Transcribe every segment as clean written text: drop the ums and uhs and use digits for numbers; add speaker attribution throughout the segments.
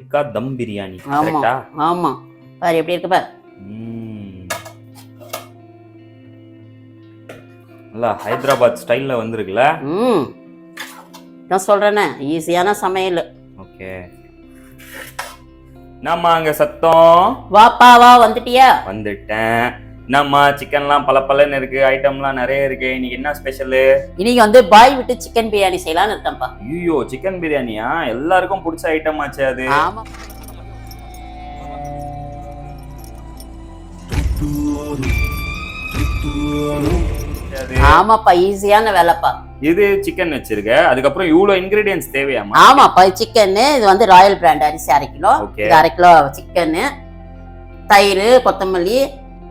Speaker 1: டிக்கா தம் பிரியாணி.
Speaker 2: ஆமா
Speaker 1: கரெக்ட்டா?
Speaker 2: ஆமா. பாரு எப்படி இருக்கு பாரு.
Speaker 1: நல்லா ஹைதராபாத் ஸ்டைல்ல வந்திருக்குல.
Speaker 2: நான் சொல்றேனே ஈஸியான சமையல்.
Speaker 1: ஓகே. நம்ம அங்க சத்தம்.
Speaker 2: வாப்பா வா வந்துட்டியா?
Speaker 1: வந்துட்டேன். நம்ம சிக்கன்லாம் பலப்பலன்னு இருக்கு, ஐட்டம்லாம் நிறைய இருக்கு. இன்னைக்கு என்ன ஸ்பெஷல்?
Speaker 2: இன்னைக்கு வந்து பாய் விட்டு சிக்கன் பிரியாணி செய்யலாம்னு இருக்கேன்ப்பா.
Speaker 1: ஐயோ, சிக்கன் பிரியாணியா? எல்லாருக்கும் பிடிச்ச ஐட்டம் ஆச்சு அது.
Speaker 2: ஆமா. ஆமாப்பா, ஈஸியான வேலைப்பா.
Speaker 1: இது சிக்கன் வச்சிருக்க, அதுக்கப்புறம் இவ்வளவு இன்கிரிடியன்ஸ் தேவையாமா?
Speaker 2: ஆமாப்பா, சிக்கன் இது வந்து ராயல் பிராண்ட் அரிசி 1/2 கிலோ, இது 1/2 கிலோ சிக்கன், தயிர், கொத்தமல்லி,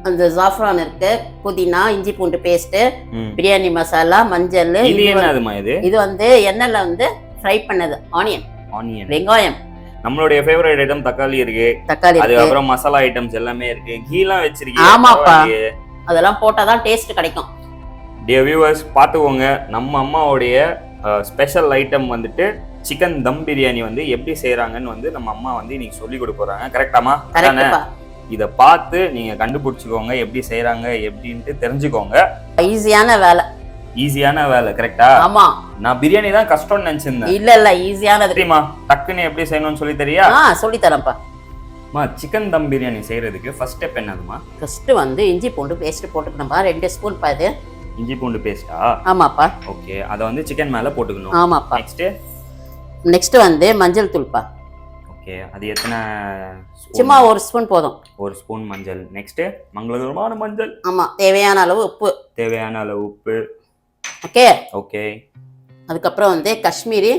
Speaker 2: அந்த ஜாஃப்ரான் இருக்கு, புதினா, இஞ்சி பூண்டு பேஸ்ட், பிரியாணி மசாலா, மஞ்சள். இது வந்து எண்ணெய்ல வந்து ஃப்ரை பண்ணது ஆனியன், வெங்காயம்.
Speaker 1: நம்மளுடைய ஃபேவரட் ஐட்டம் தக்காளி இருக்கு, அதுக்கப்புறம் மசாலா ஐட்டம்ஸ் எல்லாமே இருக்கு, கீலாம் வச்சிருக்கீங்க.
Speaker 2: ஆமாப்பா, அதெல்லாம் போட்டாதான் டேஸ்ட் கிடைக்கும்.
Speaker 1: டியர் வியூவர்ஸ், பார்த்துக்கோங்க, நம்ம அம்மாவுடைய ஸ்பெஷல் ஐட்டம் வந்துட்டு சிக்கன் தம் பிரியாணி வந்து எப்படி செய்யறாங்கன்னு வந்து நம்ம அம்மா வந்து இன்னைக்கு சொல்லி கொடுக்க போறாங்க. கரெக்டாமா? இதை பார்த்து நீங்க கண்டுபிடிச்சுக்கோங்க, எப்படி செய்யறாங்க எப்படின்ட்டு தெரிஞ்சுக்கோங்க.
Speaker 2: ஈஸியான வேலை.
Speaker 1: ஈஸியான வேலை, கரெக்டா?
Speaker 2: ஆமா.
Speaker 1: நான் பிரியாணி தான் கஷ்டம்னு நினைச்சிருந்தேன்.
Speaker 2: இல்ல ஈஸியானது. தெரியுமா
Speaker 1: டக்குன்னு எப்படி செய்யணும்னு சொல்லி தெரியா?
Speaker 2: சொல்லி தரேன்ப்பா.
Speaker 1: சிக்கன் தம் பிரியாணி செய்யறதுக்கு ஃபர்ஸ்ட் ஸ்டெப் என்னதுமா?
Speaker 2: ஃபர்ஸ்ட் வந்து இஞ்சி பூண்டு பேஸ்ட் போட்டுக்கணும்பா. 2 ஸ்பூன் பாது
Speaker 1: இஞ்சி பூண்டு பேஸ்டா?
Speaker 2: ஆமாப்பா.
Speaker 1: ஓகே, அத வந்து சிக்கன் மேல போட்டுக்கணும்.
Speaker 2: ஆமாப்பா. நெக்ஸ்ட் வந்து மஞ்சள் தூள்ப்பா.
Speaker 1: ஓகே, அது எத்தனை?
Speaker 2: சும்மா 1 ஸ்பூன் போதும்.
Speaker 1: 1 ஸ்பூன் மஞ்சள். நெக்ஸ்ட் மங்களகரமான மஞ்சள்.
Speaker 2: ஆமா, தேவையான அளவு உப்பு.
Speaker 1: தேவையான அளவு உப்பு.
Speaker 2: Okay
Speaker 1: okay.
Speaker 2: அதுக்கப்புறம் வந்து காஷ்மீரி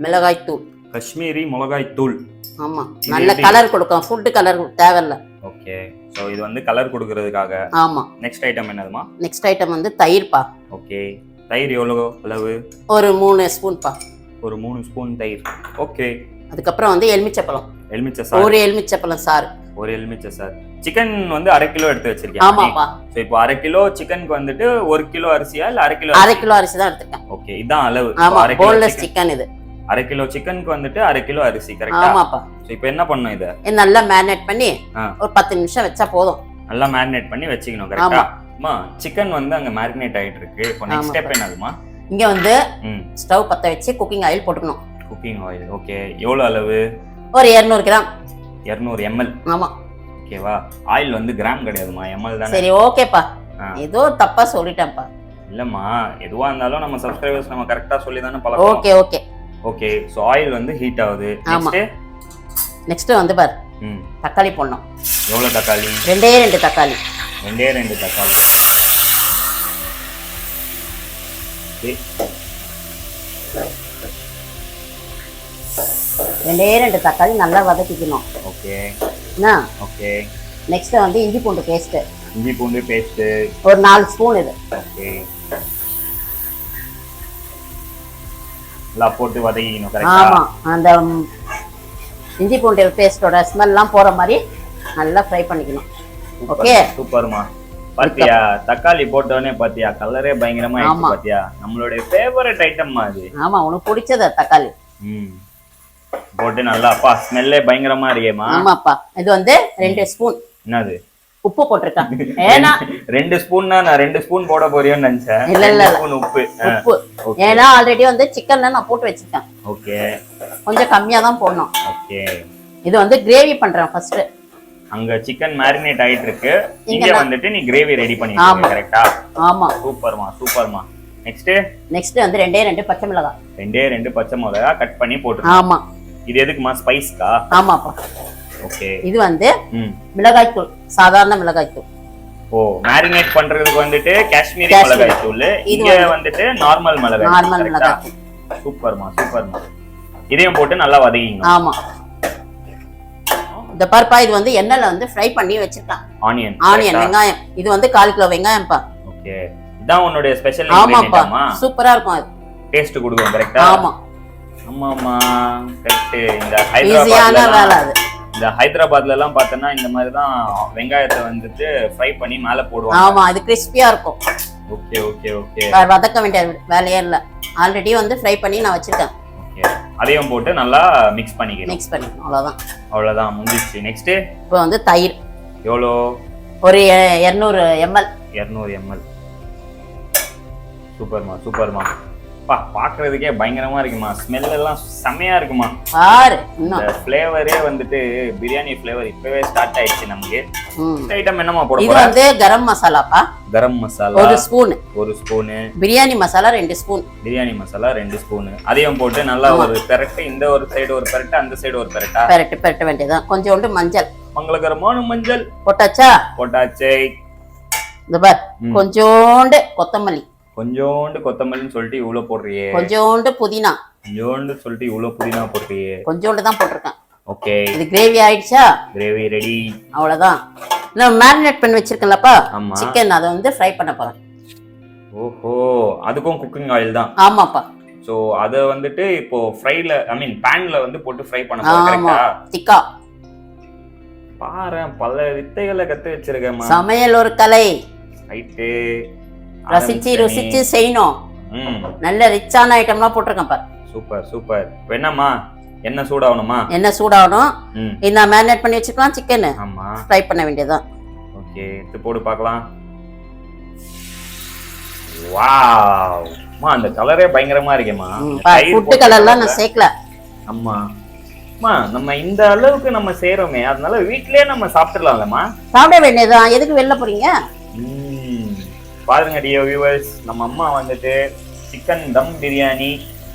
Speaker 2: மிளகாய் தூள்.
Speaker 1: காஷ்மீரி மிளகாய் தூள்.
Speaker 2: ஆமா, நல்ல கலர் கொடுக்கும். ஃபுட் கலர் தேவையில்ல.
Speaker 1: ஓகே, சோ இது வந்து கலர் கொடுக்கிறதுக்காக.
Speaker 2: ஆமா.
Speaker 1: நெக்ஸ்ட் ஐட்டம் என்னதுமா?
Speaker 2: நெக்ஸ்ட் ஐட்டம் வந்து தயிர்ப்பா.
Speaker 1: ஓகே, தயிர் எவ்வளவு அளவு?
Speaker 2: ஒரு 3 ஸ்பூன்பா.
Speaker 1: ஒரு 3 ஸ்பூன் தயிர். ஓகே.
Speaker 2: அதுக்கப்புறம் வந்து எலுமிச்சப்பழம்.
Speaker 1: எலுமிச்சை சாறு.
Speaker 2: ஒரு எலுமிச்சப்பழம் சாறு.
Speaker 1: ஒரு எலுமிச்சை சாறு. சிக்கன் வந்து 1/2 கிலோ எடுத்து வச்சிருக்கேன்.
Speaker 2: ஆமாப்பா.
Speaker 1: சோ இப்போ 1/2 கிலோ சிக்கனுக்கு வந்துட்டு 1 கிலோ அரிசியா இல்ல 1/2 கிலோ?
Speaker 2: 1/2 கிலோ அரிசி தான் எடுத்துட்டேன்.
Speaker 1: ஓகே, இதான் அளவு.
Speaker 2: ஆமா, போன்லெஸ் சிக்கன் இது.
Speaker 1: 1/2 கிலோ சிக்கனுக்கு வந்துட்டு 1/2 கிலோ அரிசி, கரெக்ட்டா?
Speaker 2: ஆமாப்பா.
Speaker 1: சோ இப்போ என்ன பண்ணனும்? இத
Speaker 2: நல்லா மேரினேட் பண்ணி ஒரு 10 நிமிஷம் வெச்சா போதும்.
Speaker 1: நல்லா மேரினேட் பண்ணி வெச்சிக்கணும், கரெக்ட்டா? அம்மா, சிக்கன் வந்து அங்க மேரினேட் ஆயிட்டு இருக்கு. இப்போ நெக்ஸ்ட் ஸ்டெப் என்னதுமா?
Speaker 2: இங்க வந்து ஸ்டவ் பத்த வச்சு குக்கிங் ஆயில் போட்டுக்கணும்.
Speaker 1: Cooking oil. ஓகே, எவ்வளவு அளவு?
Speaker 2: ஒரு 200 கிராம்.
Speaker 1: 200 ml.
Speaker 2: ஆமா.
Speaker 1: ஓகேவா? ஆயில் வந்து கிராம் கிடையாதுமா, ml தானே.
Speaker 2: சரி, ஓகேப்பா. ஏதோ தப்பா சொல்லிட்டேன்ப்பா.
Speaker 1: இல்லம்மா, எதுவா இருந்தாலும் நம்ம சப்ஸ்கிரைபர்ஸ் நம்ம கரெக்ட்டா சொல்லி தானே பழக்கம்.
Speaker 2: Okay okay
Speaker 1: okay. So oil வந்து ஹீட் ஆகுது.
Speaker 2: நெக்ஸ்ட் வந்து பாரு, தக்காளி போடணும்.
Speaker 1: எவ்வளவு தக்காளி?
Speaker 2: 2 தக்காளி.
Speaker 1: 2 தக்காளி.
Speaker 2: ஓகே, 2 தக்காளி நல்லா வதக்கிக்கணும்.
Speaker 1: ஓகே. ஓகே.
Speaker 2: நெக்ஸ்ட் வந்து இஞ்சி பூண்டு பேஸ்ட்.
Speaker 1: இஞ்சி பூண்டு பேஸ்ட்
Speaker 2: ஒரு 4 ஸ்பூன் இது.
Speaker 1: ஓகே, எல்லாம் போட்டு வதக்கிக்கணும், கரெக்ட்டா?
Speaker 2: ஆமா, அந்த இஞ்சி பூண்டு பேஸ்டோட ஸ்மெல்லாம் போற மாதிரி நல்லா ஃப்ரை பண்ணிக்கணும். ஓகே,
Speaker 1: சூப்பர்மா. பாத்தியா, தக்காளி போட்டோனே பாத்தியா கலரே பயங்கரமா இருக்கு. பாத்தியா, நம்மளுடைய ஃபேவரட் ஐட்டம்மா அது.
Speaker 2: ஆமா, உனக்கு பிடிச்சது தக்காளி.
Speaker 1: போட்டு நல்லா அப்பா ஸ்மெல்லே பயங்கரமா இருக்கேமா.
Speaker 2: ஆமாப்பா. இது வந்து 2 ஸ்பூன்.
Speaker 1: என்னது?
Speaker 2: உப்பு போட்டுருக்கேன். ஏனா
Speaker 1: 2 ஸ்பூன்னா நான் 2 ஸ்பூன் போட போறியோன்னு நினைச்சேன்.
Speaker 2: இல்ல
Speaker 1: ஸ்பூன் உப்பு.
Speaker 2: ஏனா ஆல்ரெடி வந்து சிக்கன்ல நான் போட்டு வச்சிருக்கேன்.
Speaker 1: ஓகே,
Speaker 2: கொஞ்சம் கம்மியா தான் போடணும்.
Speaker 1: ஓகே.
Speaker 2: இது வந்து கிரேவி பண்றேன் ஃபர்ஸ்ட்.
Speaker 1: அங்க சிக்கன் மேரினேட் ஆயிட்டு இருக்கு, இங்க வந்துட்டு நீ கிரேவி ரெடி பண்ணிருக்க, கரெக்ட்டா? ஆமா. சூப்பர்மா, சூப்பர்மா. நெக்ஸ்ட் வந்து 2 பச்சை மிளகாய். 2 பச்சை மிளகாய் கட் பண்ணி போட்டு. ஆமா. இது எதுக்குமா? ஸ்பைஸ்க்கா? ஆமாப்பா. ஓகே. இது வந்து மிளகாய் தூள், சாதாரண மிளகாய் தூள். ஓ, மேரினேட் பண்றதுக்கு வந்துட்டு காஷ்மீரி மிளகாய் தூள், இங்க வந்துட்டு நார்மல் மிளகாய். சூப்பர்மா, சூப்பர்மா. இதையும் போட்டு நல்லா வதக்கிங்க. ஆமா. இந்த பருப்பா இது வந்து எண்ணெயில வந்து ஃப்ரை பண்ணி வச்சிருக்கேன். ஆனியன் வெங்காயம். இது வந்து 1/4 கிலோ வெங்காயம்ப்பா. ஓகே, இதான் உன்னுடைய ஸ்பெஷல் இன்கிரிடியன்ட்மா. சூப்பரா இருக்கும், அது டேஸ்ட் கொடுக்கும், கரெக்ட்டா? ஆமா ஆமாமா, கரெக்ட். இந்த ஹைதராபாத்ல எல்லாம் பார்த்தனா இந்த மாதிரி தான் வெங்காயத்தை வந்துட்டு ஃப்ரை பண்ணி மேல போடுவாங்க. ஆமா, அது கிறிஸ்பியா இருக்கும். Okay okay okay. வதக்க வேண்டிய வேலையே இல்ல, ஆல்ரெடி வந்து ஃப்ரை பண்ணி நான் வச்சிருக்கேன். ஓகே. அதையும் போட்டு நல்லா மிக்ஸ் பண்ணிக்கணும் அவ்வளவுதான் முடிஞ்சிச்சு. நெக்ஸ்ட்
Speaker 2: இப்போ வந்து தயிர்
Speaker 1: எவ்வளோ?
Speaker 2: ஒரு 200 ml.
Speaker 1: சூப்பர்மா. பாக்குறதுக்கே பயங்கரமா இருக்குமா, ஸ்மெல் எல்லாம் செமையா இருக்குமா.
Speaker 2: பாரு
Speaker 1: இந்த ஃப்ளேவரே வந்துட்டு பிரியாணி ஃப்ளேவர் இப்பவே ஸ்டார்ட் ஆயிடுச்சு நமக்கு. ஐட்டம் என்னமா போட போறோம்? இது
Speaker 2: வந்து கரம் மசாலாப்பா. கரம் மசாலா 1 ஸ்பூன். பிரியாணி மசாலா 2 ஸ்பூன். அதையும் போட்டு நல்லா ஒரு பெரட்டு, இந்த ஒரு சைடு ஒரு பெரட்டு, அந்த சைடு ஒரு பெரட்ட வேண்டியதான். கொஞ்சோண்டு மஞ்சள், மங்களகரமான மஞ்சள் போட்டாச்சு. இந்த பார் கொஞ்சோண்டு கொத்தமல்லின்னு சொல்லிட்டு இவ்வளவு போடுறியே. கொஞ்சோண்டு புதினா சொல்லிட்டு இவ்வளவு புதினா போடுறியே. கொஞ்சோண்டு தான் போட்டிருக்கேன். ஓகே, இது கிரேவி ஆயிடுச்சா? கிரேவி ரெடி, அவ்வளவுதான். நான் மேரினேட் பண்ணி வச்சிருக்கேன்லப்பா சிக்கன், அதை வந்து ஃப்ரை பண்ண போறேன்.
Speaker 1: ஓஹோ, அதுக்கும் குக்கிங் ஆயில் தான்?
Speaker 2: ஆமாப்பா.
Speaker 1: சோ அத வந்துட்டு இப்போ ஃப்ரைல பேன்ல வந்து போட்டு ஃப்ரை பண்ண போறேன். கரெக்ட்டா?
Speaker 2: டிக்கா
Speaker 1: பாரு, பல வித்தைகளை கத்து வச்சிருக்கேன்.
Speaker 2: சமையல் ஒரு கலை.
Speaker 1: ரைட்டு,
Speaker 2: ருசிச்சு செய்யணும். நல்ல ரிச்சான ஐட்டம்லாம் போட்டிருக்கேன் பாரு.
Speaker 1: சூப்பர். என்னம்மா, என்ன சூடாகணுமா?
Speaker 2: என்ன சூடாகணும். இந்த மேரினேட் பண்ணி வச்சுக்கலாம் சிக்கன்.
Speaker 1: ஆமா,
Speaker 2: ஃப்ரை பண்ண வேண்டியதுதான்.
Speaker 1: ஓகே, இது போடு பார்க்கலாம். வாவ் மா, அந்த கலரே பயங்கரமா இருக்கேமா.
Speaker 2: ஃபுட் கலர்லாம் நான் சேர்க்கல.
Speaker 1: அம்மா நம்ம இந்த அளவுக்கு நம்ம செய்யறோமே, அதனால வீட்லயே நம்ம சாப்பிடலாம்லமா.
Speaker 2: சாப்பிட வேண்டியதுதான், எதுக்கு வெளில போறீங்க?
Speaker 1: பாருங்க டியர் வியூவர்ஸ், நம்ம அம்மா வந்துட்டு சிக்கன் தம் பிரியாணி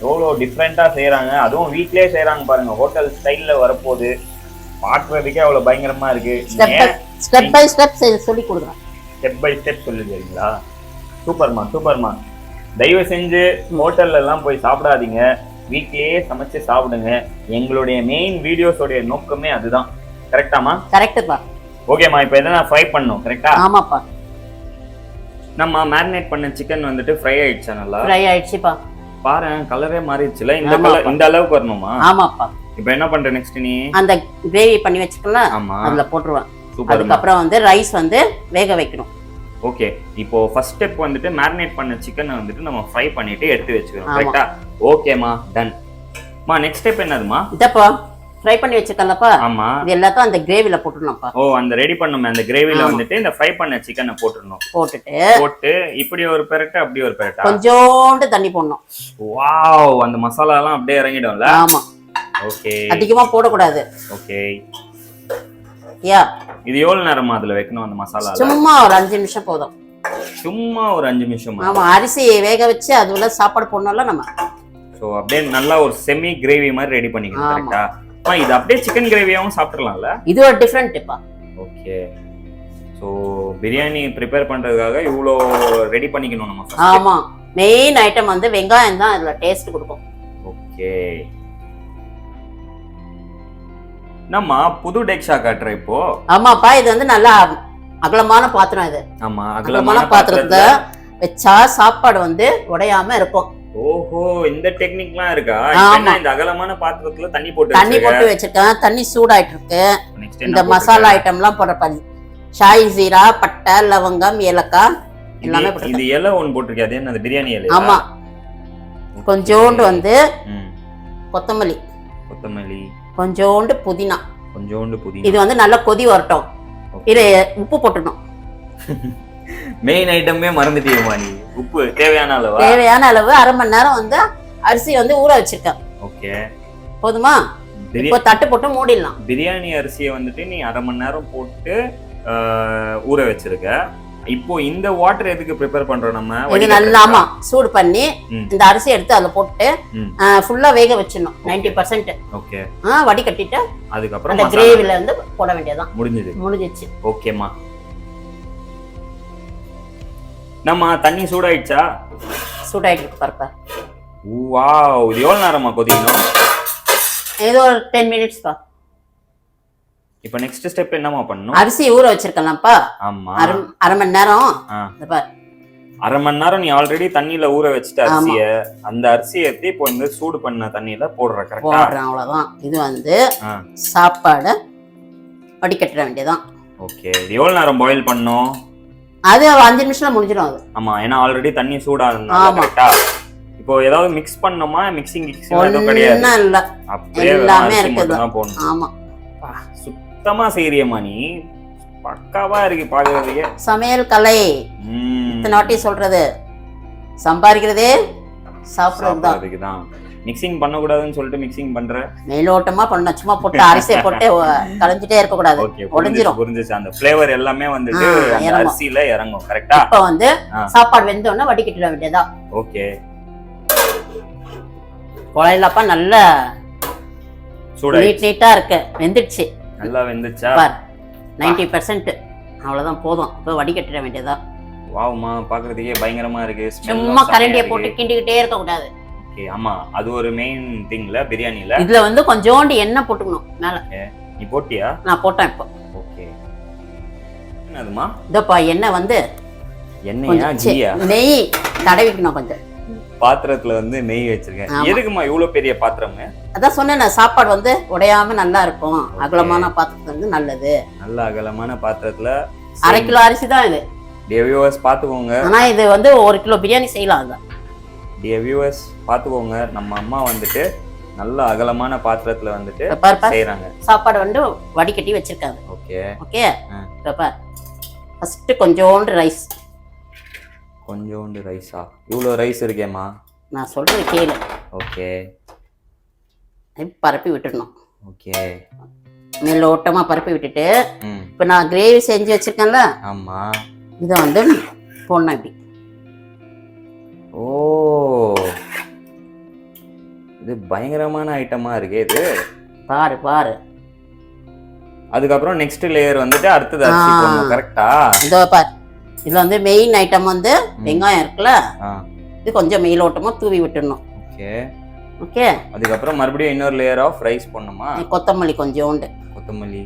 Speaker 1: எவ்வளோ டிஃப்ரெண்டா செய்யறாங்க, அதுவும் வீட்லயே செய்யறாங்க பாருங்க. ஹோட்டல் ஸ்டைல்ல வரப்போகுது, பார்க்கறதுக்கே அவ்வளவு பயங்கரமா இருக்கு.
Speaker 2: ஸ்டெப் பை ஸ்டெப் சொல்லி கொடுக்குறேன்.
Speaker 1: ஸ்டெப் பை ஸ்டெப் சொல்லி தரீங்களா? சூப்பர்மா. தயவு செஞ்சு ஹோட்டல்ல எல்லாம் போய் சாப்பிடாதீங்க, வீட்லயே சமைச்சு சாப்பிடுங்க. எங்களுடைய மெயின் வீடியோஸோடைய நோக்கமே அதுதான். கரெக்டாமா?
Speaker 2: கரெக்ட்டுப்பா.
Speaker 1: ஓகேமா, இப்போ எதை நான் ஃப்ரை பண்ணணும். கரெக்டா?
Speaker 2: ஆமாப்பா.
Speaker 1: நம்ம மேரினேட் பண்ண சிக்கன் வந்துட்டு ஃப்ரை ஆயிடுச்சா? நல்லா
Speaker 2: ஃப்ரை ஆயிடுச்சுப்பா.
Speaker 1: பாரு, கலரே மாறிடுச்சுல. இந்த அளவுக்கு வரணுமா?
Speaker 2: ஆமாப்பா.
Speaker 1: இப்போ என்ன பண்ற நெக்ஸ்ட்? நீ அந்த
Speaker 2: கிரேவி பண்ணி வச்சுக்கலாம். ஆமா, அதுல போட்டுருவேன். அதுக்கு அப்புறம் வந்து ரைஸ் வந்து வேக வைக்கணும். ஓகே,
Speaker 1: இப்போ ஃபர்ஸ்ட் ஸ்டெப் வந்துட்டு மேரினேட் பண்ண சிக்கனை வந்துட்டு நம்ம ஃப்ரை பண்ணிட்டு எடுத்து வச்சுக்கிறோம். கரெக்ட்டா? ஓகேமா, டன். மா, நெக்ஸ்ட் ஸ்டெப் என்னதுமா?
Speaker 2: இதப்பா ஃப்ரை பண்ணி வச்சிருக்கலப்பா. ஆமா, இது எல்லாத்தையும் அந்த கிரேவில போட்டுறணும்ப்பா.
Speaker 1: ஓ, அந்த ரெடி பண்ணோமே அந்த கிரேவில வந்துட்டு இந்த ஃப்ரை பண்ண சிக்கனை போட்டுறணும். போட்டு இப்படி ஒரு பெரட்டு, அப்படி ஒரு பெரட்டா,
Speaker 2: கொஞ்சோண்டு தண்ணி போடணும்.
Speaker 1: வாவ், அந்த மசாலா எல்லாம் அப்படியே இறங்கிடும்ல?
Speaker 2: ஆமா.
Speaker 1: ஓகே,
Speaker 2: அதிகமா போட கூடாது.
Speaker 1: ஓகே,
Speaker 2: யா.
Speaker 1: இது எவ்வளவு நேரமா அதுல வைக்கணும் அந்த மசாலா?
Speaker 2: சும்மா ஒரு 5 நிமிஷம் போதும்.
Speaker 1: சும்மா ஒரு 5 நிமிஷம்?
Speaker 2: ஆமா, அரிசி வேக வச்சு அதுல சாப்பாடு போடணும்ல நம்ம.
Speaker 1: சோ அப்படியே நல்லா ஒரு செமி கிரேவி மாதிரி ரெடி பண்ணிக்கணும். கரெக்ட்டா? இது அப்படியே சிக்கன் கிரேவியாவும் சாப்பிடலாம்ல? இது ஒரு different. Okay, so biryani prepare பண்றதுக்காக இவ்ளோ ரெடி பண்ணிக்கணும் நம்ம ஃபர்ஸ்ட்.
Speaker 2: ஆமா, மெயின் ஐட்டம் வந்து வெங்காயம் தான் அதுல டேஸ்ட் கொடுக்கும்.
Speaker 1: ஓகே, நம்ம புது டெக்ஷா காட்ற இப்போ. ஆமாப்பா, இது வந்து நல்லா
Speaker 2: அகலமான பாத்திரம் இது.
Speaker 1: ஆமா, அகலமான
Speaker 2: பாத்திரத்துல வச்சா சாப்பாடு வந்து உடையாம இருக்கும்.
Speaker 1: ஓஹோ, இந்த டெக்னிக்லாம் இருக்கா? இந்த அகலமான பாத்திரத்துல தண்ணி போட்டு
Speaker 2: வச்சிருக்கேன். தண்ணி சூடாயிட்டு இருக்கு. இந்த மசாலா ஐட்டம்லாம் போடுறேன். ஷாய் ஜீரா, பட்டை, லவங்கம், ஏலக்காய் எல்லாமே போட்டு.
Speaker 1: இது இலை ஒன்னு போட்டுருக்கே, அது என்ன? பிரியாணி இலை?
Speaker 2: ஆமா. கொஞ்சோண்டு வந்து கொத்தமல்லி, கொஞ்சோண்டு புதினா. இது வந்து நல்லா கொதி வரட்டும். இது உப்பு போட்டுடணும்.
Speaker 1: மெயின் ஐட்டமே மறந்துட்டீங்கம்மா நீ. உப்பு தேவையான அளவு?
Speaker 2: தேவையான அளவு. 1/2 மணி நேரம் வந்து அரிசி வந்து ஊற வச்சிருக்கேன்.
Speaker 1: ஓகே,
Speaker 2: போதுமா? இப்போ தட்டு போட்டு மூடிடலாம்.
Speaker 1: பிரியாணி அரிசியை வந்துட்டு நீ 1/2 மணி நேரம் போட்டு ஊற வச்சிருக்க. இப்போ இந்த வாட்டர் எதுக்கு ப்ரிப்பேர் பண்றோம் நம்ம?
Speaker 2: இது நல்லா சூடு பண்ணி இந்த அரிசி எடுத்து அதுல போட்டு ஃபுல்லா வேக வச்சிடணும் 90%.
Speaker 1: ஓகே,
Speaker 2: வடி கட்டிட்டு
Speaker 1: அதுக்கப்புறம்
Speaker 2: அந்த கிரேவில இருந்து போட வேண்டியதுதான். முடிஞ்சிச்சு.
Speaker 1: ஓகேமா, நம்ம தண்ணி சூடாயிடுச்சா?
Speaker 2: சூடாயிட்டு பாருப்பா.
Speaker 1: வாவ், இது எவ்வளவு நேரமா கொதிக்கணும்?
Speaker 2: ஏதோ ஒரு 10 மினிட்ஸ் பா.
Speaker 1: இப்போ நெக்ஸ்ட் ஸ்டெப் என்னமா பண்ணனும்?
Speaker 2: அரிசி ஊற வச்சிருக்கலாம்ப்பா.
Speaker 1: ஆமா,
Speaker 2: 1/2 மணி நேரம். இந்த பாரு,
Speaker 1: 1/2 மணி நேரம் நீ ஆல்ரெடி தண்ணியில ஊற வச்சிட்ட அரிசியை. அந்த அரிசியை எடுத்து இப்போ இந்த சூடு பண்ண தண்ணியில போடுற. கரெக்ட்டா?
Speaker 2: போடுறேன், அவ்வளவுதான். இது வந்து சாப்பாடு வடிகட்ட வேண்டியதுதான்.
Speaker 1: ஓகே, இது எவ்வளவு நேரம் பாயில் பண்ணனும்?
Speaker 2: அது 5 நிமிஷத்துல முடிஞ்சிடும் அது.
Speaker 1: ஆமா, ஏன்னா ஆல்ரெடி தண்ணி சூடா இருந்தா. கரெக்ட்டா? இப்போ ஏதாவது மிக்ஸ் பண்ணோமா? மிக்சிங் எதுவும் கிடையாது.
Speaker 2: இல்ல
Speaker 1: அப்படியே
Speaker 2: எல்லாமே இருக்குது.
Speaker 1: போடணும்.
Speaker 2: ஆமா,
Speaker 1: சுத்தமா செய்யறியம்மா நீ. பக்காவா இருக்கு பாக்குறதுக்கே.
Speaker 2: சமையல் கலை. இத்தனை வாட்டி சொல்றது, சம்பாதிக்கிறதே சாப்பிடுறதுக்கு தான்.
Speaker 1: மிக்சிங் பண்ண கூடாதுன்னு சொல்லிட்டு மிக்சிங் பண்ற.
Speaker 2: மேலோட்டமா பண்ண, சும்மா போட்டு அரிசியை போட்டு கலஞ்சிட்டே இருக்க கூடாது. உடைஞ்சிரும்.
Speaker 1: புரிஞ்சிச்சு. அந்த ஃப்ளேவர் எல்லாமே வந்துட்டு அரிசியில இறங்கும். கரெக்ட்டா?
Speaker 2: இப்ப வந்து சாப்பாடு வெந்தோடனே வடிகட்டிட வேண்டியதா.
Speaker 1: ஓகே.
Speaker 2: குழையிலப்பா நல்ல
Speaker 1: சூடா
Speaker 2: நீட்டா இருக்கு. வெந்துடுச்சு.
Speaker 1: நல்லா வெந்துச்சா?
Speaker 2: பார் 90%. அவ்வளவுதான், போதும். இப்ப வடிகட்டிட வேண்டியதா.
Speaker 1: வாவ்மா, பாக்குறதுக்கே பயங்கரமா இருக்கு.
Speaker 2: சும்மா கரண்டியை போட்டு கிண்டிக்கிட்டே இருக்க கூடாது.
Speaker 1: ஓகே. ஆமா, அது ஒரு மெயின் திங்ல பிரியாணில.
Speaker 2: இதுல வந்து கொஞ்சோண்டு எண்ணெய் போட்டுக்கணும் மேல.
Speaker 1: நீ போட்டியா?
Speaker 2: நான் போட்டேன் இப்போ.
Speaker 1: ஓகே. என்னதுமா?
Speaker 2: இதப்பா எண்ணெய் வந்து
Speaker 1: எண்ணெயா கீயா?
Speaker 2: நெய் தடவிக்கணும் கொஞ்சம்.
Speaker 1: பாத்திரத்துல வந்து நெய் வச்சிருக்கேன். எதுக்குமா இவ்வளவு பெரிய பாத்திரம்?
Speaker 2: அதான் சொன்னேன், சாப்பாடு வந்து உடையாம நல்லா இருக்கும். அகலமான பாத்திரத்துல வந்து நல்லது.
Speaker 1: நல்ல அகலமான பாத்திரத்துல
Speaker 2: 1/2 கிலோ அரிசி தான் இது.
Speaker 1: வியூவர்ஸ் பாத்துக்கோங்க.
Speaker 2: ஆனா இது வந்து 1 கிலோ பிரியாணி செய்யலாம். அதான்
Speaker 1: வியூவர்ஸ் பாத்துக்கோங்க. நம்ம அம்மா வந்துட்டு நல்ல அகலமான பாத்திரத்துல வந்துட்டு செய்யறாங்க.
Speaker 2: சாப்பாடு வந்து வடிகட்டி வச்சிருக்காங்க.
Speaker 1: Okay
Speaker 2: okay. பார், ஃபர்ஸ்ட் கொஞ்சோண்டு ரைஸ்.
Speaker 1: கொஞ்சோண்டு ரைஸா? இவ்வளோ ரைஸ் இருக்கேம்மா?
Speaker 2: நான் சொல்றது கேளு.
Speaker 1: ஓகே.
Speaker 2: பரப்பி விட்டுடணும்.
Speaker 1: ஓகே.
Speaker 2: மேலோட்டமா பரப்பி விட்டுட்டு இப்போ நான் கிரேவி செஞ்சு வச்சிருக்கேன்ல.
Speaker 1: ஆமா.
Speaker 2: இதை வந்து போடணும் இப்படி.
Speaker 1: ஓ, இது பயங்கரமான ஐட்டமா இருக்கே இது.
Speaker 2: பாரு பாரு.
Speaker 1: அதுக்கப்புறம் நெக்ஸ்ட் லேயர் வந்துட்டு அடுத்தது அரிசி போடணும். கரெக்ட்டா? இதோ
Speaker 2: பாரு, இதுல வந்து மெயின் ஐட்டம் வந்து வெங்காயம் இருக்குல்ல, இது கொஞ்சம் மேலோட்டமா தூவி விட்டுடணும்.
Speaker 1: Okay
Speaker 2: okay.
Speaker 1: அதுக்கப்புறம் மறுபடியும் இன்னொரு லேயர் ஆஃப் ரைஸ் போடணுமா?
Speaker 2: கொத்தமல்லி கொஞ்சோண்டு.
Speaker 1: கொத்தமல்லி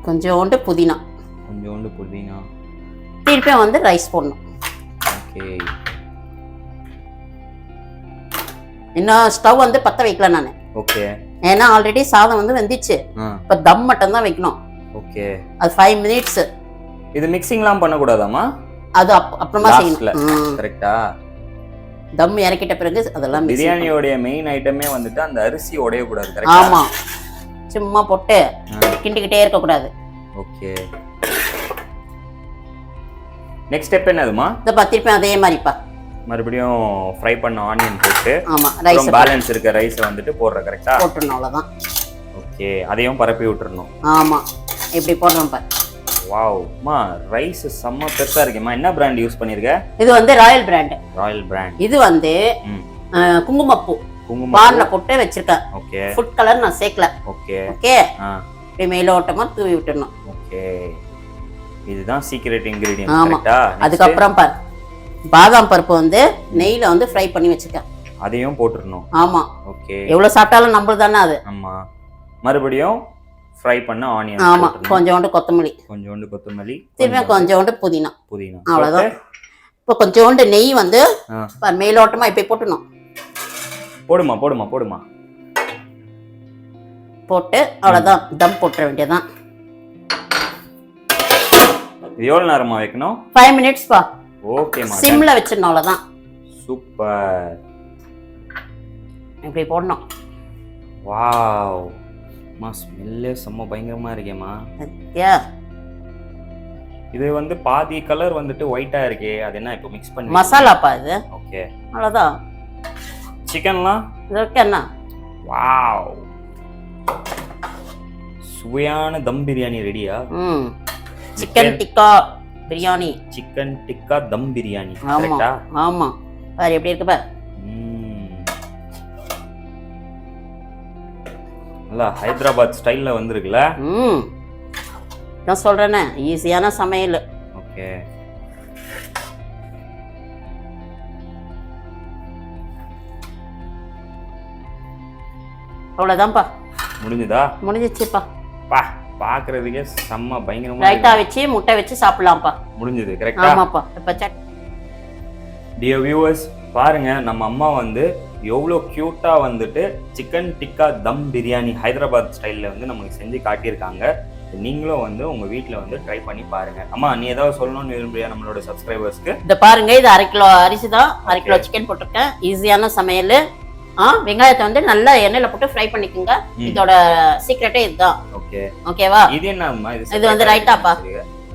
Speaker 2: கொஞ்சோண்டு, புதினா
Speaker 1: கொஞ்சோண்டு, புதினா.
Speaker 2: திருப்பி வந்து ரைஸ் போடணும்.
Speaker 1: ஓகே.
Speaker 2: இன்னும் ஸ்டவ் வந்து பத்த வைக்கல நானு.
Speaker 1: ஓகே.
Speaker 2: ஏன்னா ஆல்ரெடி சாதம் வந்து வெந்துச்சு. இப்ப தம் மட்டும் தான் வைக்கணும்.
Speaker 1: ஓகே.
Speaker 2: அது 5 மினிட்ஸ்.
Speaker 1: இது மிக்சிங்லாம் பண்ண கூடாதாமா?
Speaker 2: அது அப்புறமா செய்யணும்.
Speaker 1: கரெக்ட்டா?
Speaker 2: தம் இறக்கிட்ட பிறகு அதெல்லாம்.
Speaker 1: பிரியாணியோட மெயின் ஐட்டமே வந்துட்டு அந்த அரிசி உடைய கூடாது. கரெக்ட்டா?
Speaker 2: ஆமா, சும்மா போட்டு கிண்டிக்கிட்டே இருக்க கூடாது.
Speaker 1: ஓகே. நெக்ஸ்ட் ஸ்டெப் என்னதுமா?
Speaker 2: இந்த திருப்பி அதே மாதிரிப்பா
Speaker 1: மறுபடியும் ஃப்ரை பண்ண ஆனியன் போட்டு.
Speaker 2: ஆமா, ரைஸ்
Speaker 1: பேலன்ஸ் இருக்க ரைஸ் வந்துட்டு போடுற. கரெக்ட்டா?
Speaker 2: போட்டுறணும், அவ்வளவுதான்.
Speaker 1: ஓகே. அதையும் பரப்பி விட்டுறணும்.
Speaker 2: ஆமா, இப்படி போடுறோம் பாரு.
Speaker 1: வாவ் மா, ரைஸ் செம்ம பெருசா இருக்குமா. என்ன பிராண்ட் யூஸ் பண்ணிருக்க?
Speaker 2: இது வந்து ராயல் பிராண்ட்.
Speaker 1: Royal brand.
Speaker 2: இது வந்து குங்குமப்பூ
Speaker 1: குங்குமம்
Speaker 2: பால்ல போட்டு வச்சிருக்கேன்.
Speaker 1: ஓகே.
Speaker 2: ஃபுட் கலர் நான் சேர்க்கல.
Speaker 1: ஓகே.
Speaker 2: ஓகே. இப்படி மேலோட்டமா தூவி விட்டுறணும்.
Speaker 1: ஓகே. இதுதான் சீக்ரெட் இன்கிரிடியன்ட். கரெக்ட்டா?
Speaker 2: அதுக்கப்புறம் பாரு, பாதாம் பருப்பு வந்து நெய்ல வந்து ஃப்ரை பண்ணி வச்சிருக்கேன்.
Speaker 1: அதையும் போட்டுறணும்.
Speaker 2: ஆமா.
Speaker 1: ஓகே.
Speaker 2: எவ்வளவு சாப்பிட்டாலும் நம்மளுது தானே அது.
Speaker 1: ஆமா. மறுபடியும் ஃப்ரை பண்ண ஆனியன்.
Speaker 2: ஆமா, கொஞ்சோண்டு கொத்தமல்லி.
Speaker 1: கொஞ்சோண்டு கொத்தமல்லி.
Speaker 2: திரும்ப கொஞ்சோண்டு புதினா.
Speaker 1: புதினா.
Speaker 2: அவ்வளவுதான். இப்போ கொஞ்சோண்டு நெய் வந்து மேலோட்டமா இப்படி போட்டுணும்.
Speaker 1: போடுமா போடுமா போடுமா.
Speaker 2: போட்டு அவ்வளவுதான், தம் போட்டுற வேண்டியதான்.
Speaker 1: இது எவ்வளவு நேரமா வைக்கணும்?
Speaker 2: 5 மினிட்ஸ் பா.
Speaker 1: ஓகேமா.
Speaker 2: சிம்ல வச்சிரணும், அவ்வளவுதான்.
Speaker 1: சூப்பர்.
Speaker 2: இப்படி போடணும்.
Speaker 1: வாவ் மா, ஸ்மெல்லே செம்ம பயங்கரமா இருக்கேமா.
Speaker 2: யா,
Speaker 1: இது வந்து பாதி கலர் வந்துட்டு ஒயிட்டா இருக்கே, அது என்ன இப்போ மிக்ஸ் பண்ணி?
Speaker 2: மசாலாப்பா இது.
Speaker 1: ஓகே.
Speaker 2: அவ்வளவுதான்.
Speaker 1: சிக்கன்லாம்
Speaker 2: இதுக்கு என்ன?
Speaker 1: வாவ், சுவையான தம் பிரியாணி ரெடியா?
Speaker 2: சிக்கன் டிக்கா பிரியாணி.
Speaker 1: சிக்கன் டிக்கா தம் பிரியாணி.
Speaker 2: கரெக்ட்டா? ஆமா. பாரு எப்படி இருக்கு பாரு.
Speaker 1: நல்லா ஹைதராபாத் ஸ்டைல்ல வந்திருக்குல.
Speaker 2: நான் சொல்றேனே, ஈஸியான சமையல்.
Speaker 1: ஓகே.
Speaker 2: அவ்வளவுதான்ப்பா.
Speaker 1: முடிஞ்சுதா?
Speaker 2: முடிஞ்சிச்சுப்பா.
Speaker 1: பா, பாக்குறதுக்கே செம்ம பயங்கரமா.
Speaker 2: ரைத்தா வச்சு முட்டை வச்சு சாப்பிடலாம்ப்பா.
Speaker 1: முடிஞ்சது. கரெக்ட்டா?
Speaker 2: ஆமாப்பா. இப்ப
Speaker 1: டியர் வியூவர்ஸ், பாருங்க நம்ம அம்மா வந்து எவ்வளோ க்யூட்டாக வந்துட்டு சிக்கன் டிக்கா தம் பிரியாணி ஹைதராபாத் ஸ்டைலில் வந்து நமக்கு செஞ்சு காட்டியிருக்காங்க. நீங்களும் வந்து உங்க வீட்ல வந்து ட்ரை பண்ணி பாருங்க. அம்மா நீ ஏதாவது சொல்லணும்னு விரும்புறியா நம்மளோட சப்ஸ்கிரைபர்ஸ்க்கு?
Speaker 2: இத பாருங்க, இது 1/2 கிலோ அரிசி தான், 1/2 கிலோ சிக்கன் போட்டிருக்கேன். ஈஸியான சமையல். வெங்காயத்தை வந்து நல்லா எண்ணெயில போட்டு ஃப்ரை பண்ணிக்கோங்க. இதோட சீக்ரெட்டே இதுதான். ஓகேவா?
Speaker 1: இது என்னம்மா?
Speaker 2: இது வந்து ரைத்தாப்பா.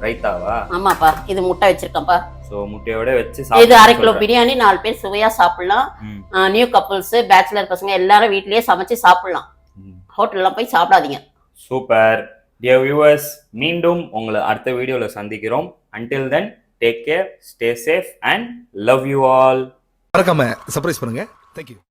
Speaker 1: ரைத்தாவா?
Speaker 2: ஆமாப்பா, இது முட்டை வச்சிருக்கேன்ப்பா.
Speaker 1: சோ முட்டையோட வச்சு
Speaker 2: இது 1/2 கிலோ பிரியாணி 4 பேர் சுவையா சாப்பிடலாம். நியூ கப்புள்ஸ், பேச்சுலர் பசங்க எல்லாரும் வீட்லயே சமைச்சு சாப்பிடலாம். ஹோட்டல்லாம் போய் சாப்பிடாதீங்க.
Speaker 1: சூப்பர். Dear viewers, மீண்டும் உங்களை அடுத்த வீடியோல சந்திக்கிறோம். Until then, take care, stay safe and love you all.
Speaker 3: மறக்காம சர்ப்ரைஸ் பண்ணுங்க. Thank you.